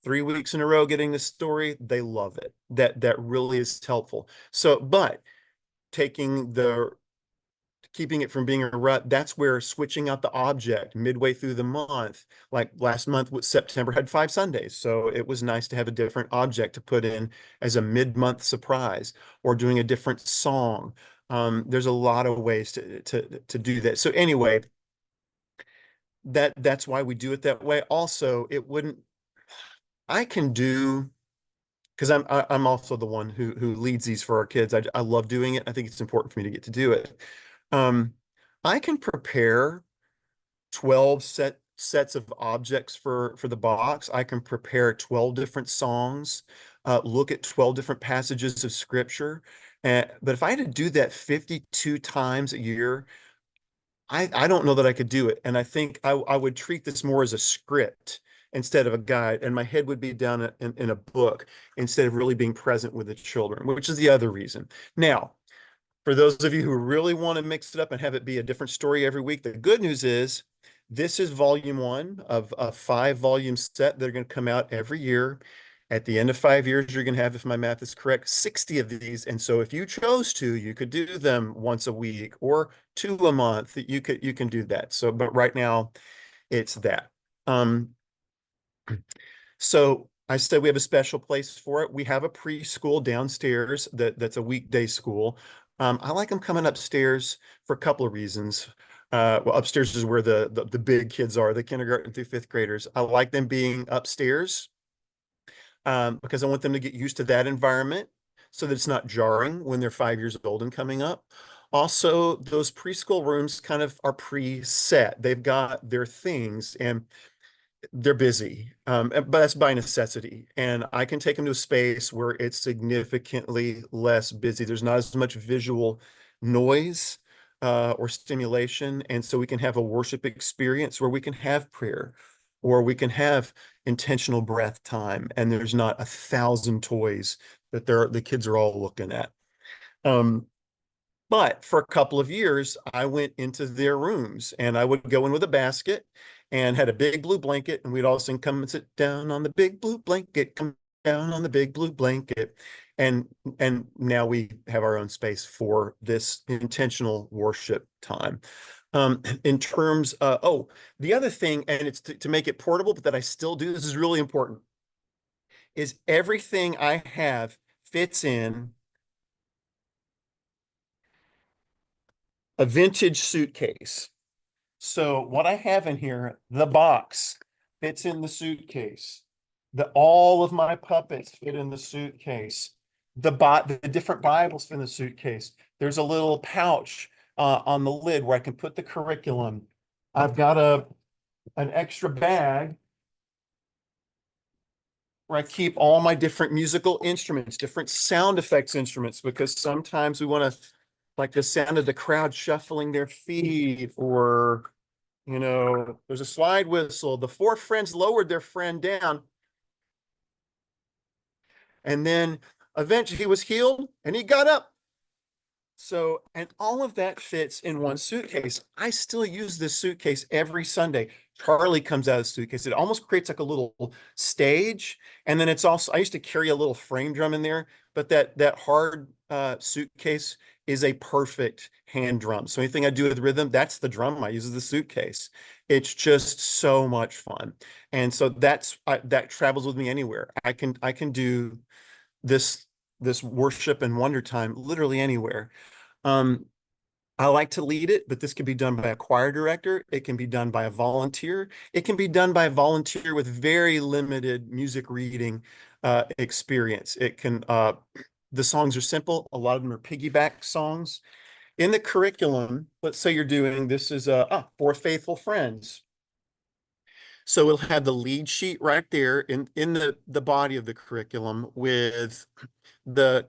B: 3 weeks in a row getting the story, they love it. That really is helpful. So, but taking the keeping it from being a rut, that's where switching out the object midway through the month, like last month with September had 5 Sundays. So it was nice to have a different object to put in as a mid-month surprise, or doing a different song. There's a lot of ways to do that. So anyway, that's why we do it that way. Also, it wouldn't, I can do, because I'm also the one who leads these for our kids. I love doing it. I think it's important for me to get to do it. Um, I can prepare 12 sets of objects for the box. I can prepare 12 different songs, look at 12 different passages of scripture. But if I had to do that 52 times a year, I don't know that I could do it. And I think I would treat this more as a script instead of a guide. And my head would be down in a book instead of really being present with the children, which is the other reason. Now, for those of you who really want to mix it up and have it be a different story every week, the good news is this is volume one of a 5 volume set that are going to come out every year. At the end of 5 years, you're going to have, if my math is correct, 60 of these. And so if you chose to, you could do them once a week or 2 a month. You can do that. So, but right now it's that. Um, so I said we have a special place for it. We have a preschool downstairs that's a weekday school. I like them coming upstairs for a couple of reasons. Well, upstairs is where the big kids are, the kindergarten through fifth graders. I like them being upstairs because I want them to get used to that environment so that it's not jarring when they're 5 years old and coming up. Also, those preschool rooms kind of are preset. They've got their things, and they're busy, but that's by necessity. And I can take them to a space where it's significantly less busy. There's not as much visual noise or stimulation. And so we can have a worship experience where we can have prayer, or we can have intentional breath time. And there's not 1,000 toys that the kids are all looking at. Um, but for a couple of years, I went into their rooms and I would go in with a basket and had a big blue blanket. And we'd all sing, "Come and sit down on the big blue blanket, come down on the big blue blanket." And now we have our own space for this intentional worship time. In terms the other thing, and it's to make it portable, but that I still do, this is really important, is everything I have fits in a vintage suitcase. So what I have in here, the box fits in the suitcase. All of my puppets fit in the suitcase. The different Bibles fit in the suitcase. There's a little pouch on the lid where I can put the curriculum. I've got an extra bag where I keep all my different musical instruments, different sound effects instruments, because sometimes we want to, like the sound of the crowd shuffling their feet, or there's a slide whistle. The 4 friends lowered their friend down, and then eventually he was healed and he got up. So, and all of that fits in one suitcase. I still use this suitcase every Sunday. Charlie comes out of the suitcase. It almost creates like a little stage. And then it's also, I used to carry a little frame drum in there, but that hard suitcase is a perfect hand drum. So anything I do with rhythm, that's the drum I use as the suitcase. It's just so much fun. And so that travels with me anywhere. I can do this worship and wonder time literally anywhere. Um, I like to lead it, but this can be done by a choir director. It can be done by a volunteer. It can be done by a volunteer with very limited music reading experience. The songs are simple. A lot of them are piggyback songs. in the curriculum, let's say you're doing this is for faithful friends. So we'll have the lead sheet right there in the body of the curriculum with the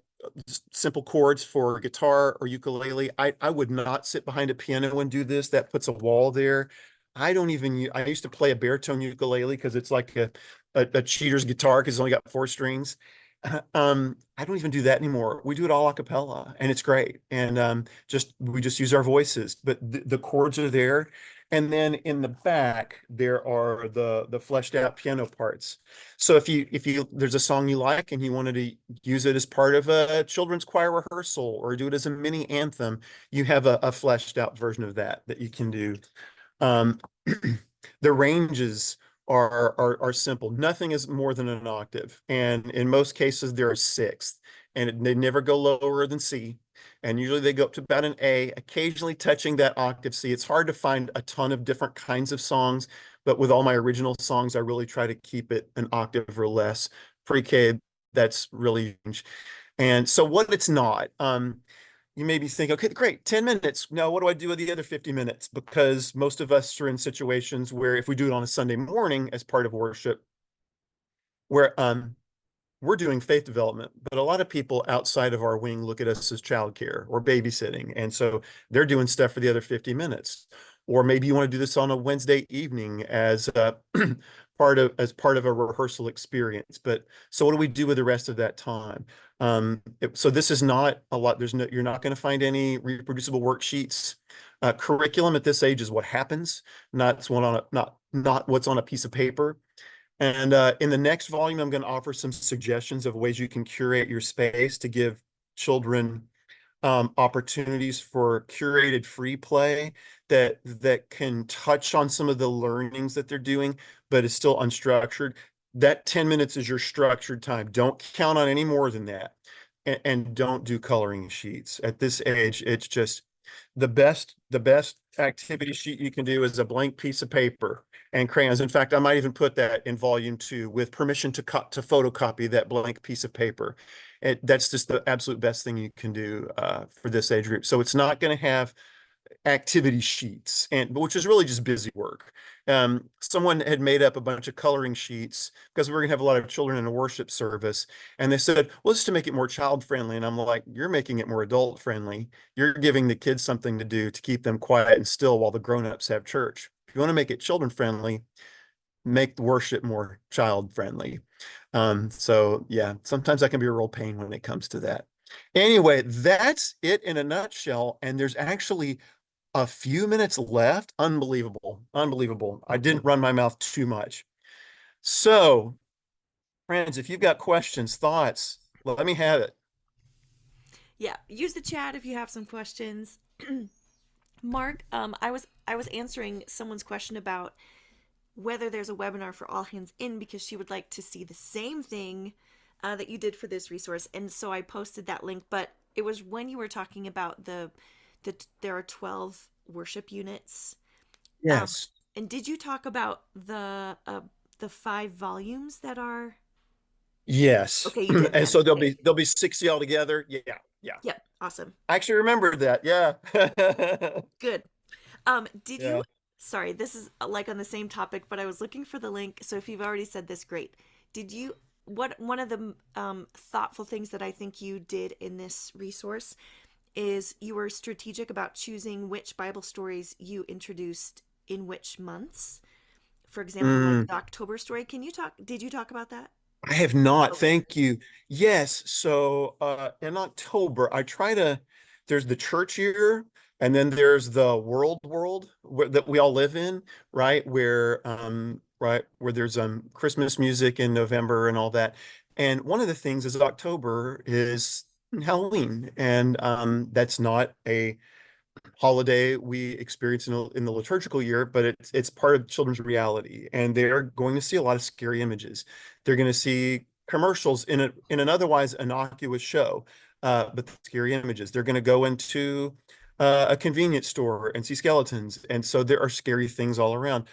B: simple chords for guitar or ukulele. I would not sit behind a piano and do this. That puts a wall there. I don't even I used to play a baritone ukulele because it's like a cheater's guitar because it's only got four strings. I don't even do that anymore. We do it all a cappella and it's great. And just we just use our voices, but the chords are there. And then in the back, there are the fleshed out piano parts. So if you there's a song you like and you wanted to use it as part of a children's choir rehearsal or do it as a mini anthem, you have a fleshed out version of that you can do. Um, the ranges are simple. Nothing is more than an octave, and in most cases they're a sixth, and they never go lower than C. And usually they go up to about an A, occasionally touching that octave C. It's hard to find a ton of different kinds of songs, but with all my original songs, I really try to keep it an octave or less. Pre-K, that's really huge. And so what it's not, you may be thinking, okay, great, 10 minutes. Now, what do I do with the other 50 minutes? Because most of us are in situations where if we do it on a Sunday morning as part of worship, where we're doing faith development, but a lot of people outside of our wing look at us as childcare or babysitting. And so they're doing stuff for the other 50 minutes. Or maybe you want to do this on a Wednesday evening as part of a rehearsal experience. But so what do we do with the rest of that time? So this is not a lot. You're not going to find any reproducible worksheets. Curriculum at this age is what happens, not what's on a piece of paper. And in the next volume, I'm going to offer some suggestions of ways you can curate your space to give children opportunities for curated free play that can touch on some of the learnings that they're doing, but is still unstructured. That 10 minutes is your structured time. Don't count on any more than that. And don't do coloring sheets. At this age, it's just the best activity sheet you can do is a blank piece of paper and crayons. In fact, I might even put that in volume 2 with permission to photocopy that blank piece of paper. That's just the absolute best thing you can do for this age group. So it's not going to have activity sheets, and which is really just busy work. Someone had made up a bunch of coloring sheets because we were gonna have a lot of children in a worship service, and they said, "Well, just to make it more child friendly." And I'm like, "You're making it more adult friendly. You're giving the kids something to do to keep them quiet and still while the grown-ups have church. If you want to make it children friendly, make the worship more child friendly." So yeah, sometimes that can be a real pain when it comes to that. Anyway, that's it in a nutshell. And there's actually a few minutes left. Unbelievable. Unbelievable. I didn't run my mouth too much. So, friends, if you've got questions, thoughts, let me have it.
A: Yeah, use the chat if you have some questions. Mark, I was answering someone's question about whether there's a webinar for All Hands In because she would like to see the same thing that you did for this resource, and so I posted that link. But it was when you were talking about there are 12 worship units. Um,
B: Yes.
A: and did you talk about the 5 volumes that are?
B: Yes.
A: Okay, you did
B: And
A: then.
B: so there'll
A: Okay.
B: be there'll be 60 altogether. Yeah. Yeah.
A: Yep. Awesome.
B: I actually remembered that. Yeah.
A: Good. Did you?
B: Yeah.
A: Sorry, this is like on the same topic, but I was looking for the link. So if you've already said this, great. Did you? What one of the thoughtful things that I think you did in this resource is you were strategic about choosing which Bible stories you introduced in which months. For example, like
B: Mm.
A: the October story. Can you talk? Did you talk about that?
B: I have not.
A: Okay.
B: Thank you. Yes. So in October, there's the church year and then there's the world that we all live in, right? Where there's Christmas music in November and all that. And one of the things is October is Halloween. And that's not a holiday we experience in the liturgical year, but it's part of children's reality, and they're going to see a lot of scary images. They're going to see commercials in an otherwise innocuous show, but scary images. They're going to go into a convenience store and see skeletons, and so there are scary things all around.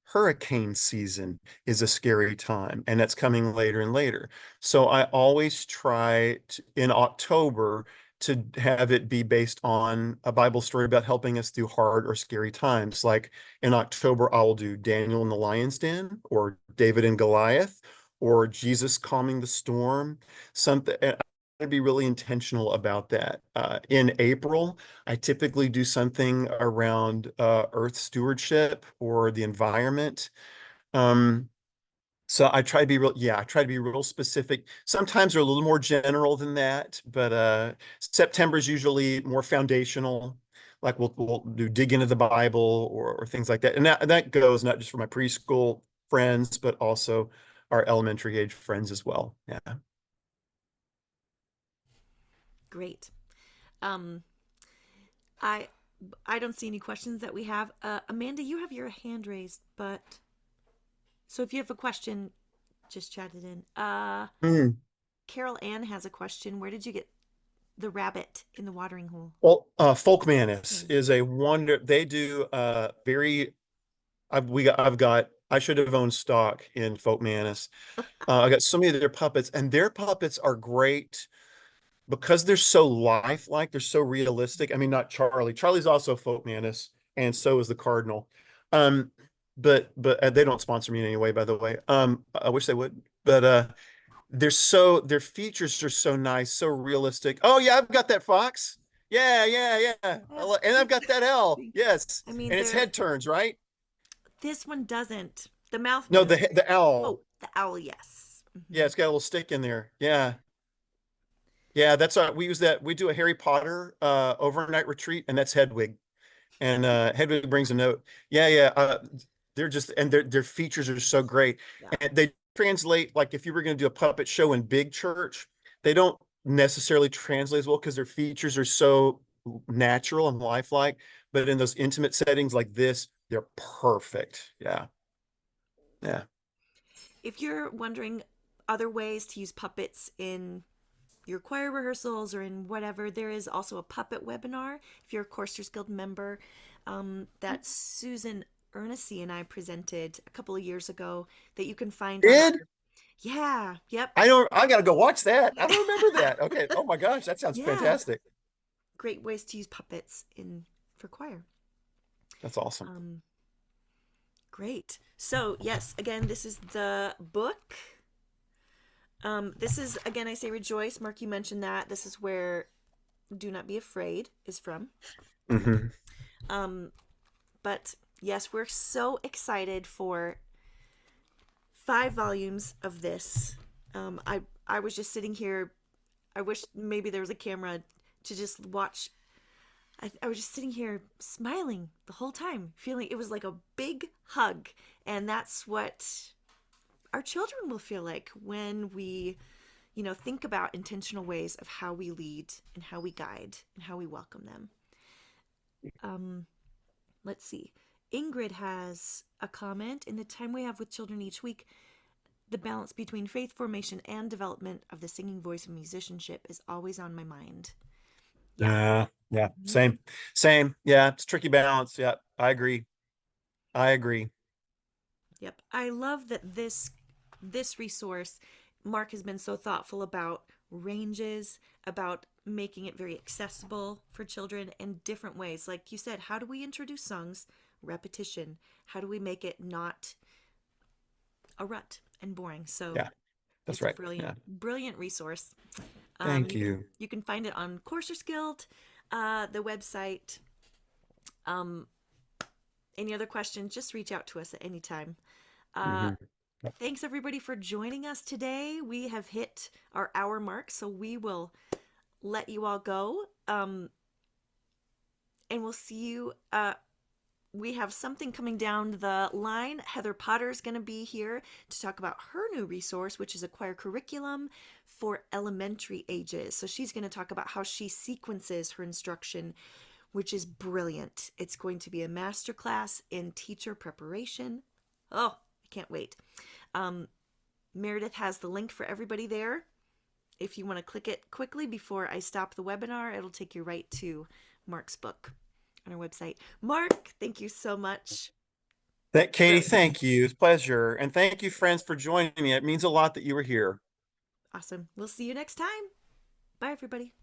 B: Hurricane season is a scary time, and that's coming later and later. So I always try to, in October to have it be based on a Bible story about helping us through hard or scary times. Like in October, I will do Daniel in the Lion's Den, or David and Goliath, or Jesus calming the storm. Something. I'd be really intentional about that. In April, I typically do something around earth stewardship or the environment. Um, so I try to be real, yeah, I try to be real specific. Sometimes they're a little more general than that, but September is usually more foundational. Like we'll do dig into the Bible or things like that. And that goes not just for my preschool friends, but also our elementary age friends as well. Yeah.
A: Great. Um, I I don't see any questions that we have. Amanda, you have your hand raised, but so if you have a question, just chat it in.
B: Mm.
A: Carol Ann has a question. Where did you get the rabbit in the watering hole?
B: Well, Folk Manis
A: Yes.
B: is a wonder. They do very. I should have owned stock in Folk Manis. I got so many of their puppets, and their puppets are great because they're so lifelike, they're so realistic. I mean, not Charlie. Charlie's also Folk Manis, and so is the Cardinal. Um, but they don't sponsor me in any way, by the way. I wish they would. But their features are so nice, so realistic. Oh yeah, I've got that fox. Yeah, yeah, yeah.
A: Oh,
B: And I've
A: cute.
B: got that L. Yes.
A: I mean,
B: And its
A: they're
B: head turns, right?
A: this one doesn't. The mouth
B: No,
A: moves.
B: the owl.
A: Oh, the owl, yes.
B: Yeah, it's got a little stick in there. Yeah. Yeah, that's we use that. We do a Harry Potter overnight retreat, and that's Hedwig. And Hedwig brings a note. Yeah, yeah. They're just and their features are so great.
A: Yeah.
B: And they translate like if you were going to do a puppet show in big church, they don't necessarily translate as well because their features are so natural and lifelike. But in those intimate settings like this, they're perfect. Yeah. Yeah.
A: If you're wondering other ways to use puppets in your choir rehearsals or in whatever, there is also a puppet webinar. If you're a Choristers Guild member, that Susan Ernest and I presented a couple of years ago that you can find on
B: Did
A: our, yeah, yep.
B: I gotta go watch that. I don't remember that. Okay. Oh my gosh, that sounds
A: Yeah,
B: fantastic.
A: great ways to use puppets in for choir.
B: That's awesome.
A: Um, Great. So, yes, again, this is the book. This is, again, I say rejoice. Mark, you mentioned that. This is where Do Not Be Afraid is from.
B: Hmm.
A: Um, but yes, we're so excited for 5 volumes of this. I was just sitting here. I wish maybe there was a camera to just watch. I was just sitting here smiling the whole time, feeling it was like a big hug. And that's what our children will feel like when we, think about intentional ways of how we lead and how we guide and how we welcome them. Um, let's see. Ingrid has a comment. In the time we have with children each week, the balance between faith formation and development of the singing voice and musicianship is always on my mind. Yeah.
B: Yeah,
A: Mhm.
B: same. Yeah, it's a tricky balance. Yeah, I agree. I agree.
A: Yep. I love that this resource, Mark has been so thoughtful about ranges, about making it very accessible for children in different ways. Like you said, how do we introduce songs? Repetition. How do we make it not a rut and boring? So
B: Yeah, that's
A: it's a
B: right.
A: brilliant,
B: Yeah.
A: brilliant resource.
B: Thank
A: You can
B: you.
A: find it on Coursers Guild, the website. Um, any other questions? Just reach out to us at any time. Uh,
B: Hmm.
A: Thanks everybody for joining us today. We have hit our hour mark, so we will let you all go. And we'll see you. We have something coming down the line. Heather Potter is going to be here to talk about her new resource, which is a choir curriculum for elementary ages. So she's going to talk about how she sequences her instruction, which is brilliant. It's going to be a masterclass in teacher preparation. Oh, I can't wait. Um, Meredith has the link for everybody there. If you want to click it quickly before I stop the webinar, it'll take you right to Mark's book on our website. Mark, thank you so much.
B: Katie,
A: Brilliant.
B: thank you. It's a pleasure. And thank you, friends, for joining me. It means a lot that you were here.
A: Awesome. We'll see you next time. Bye, everybody.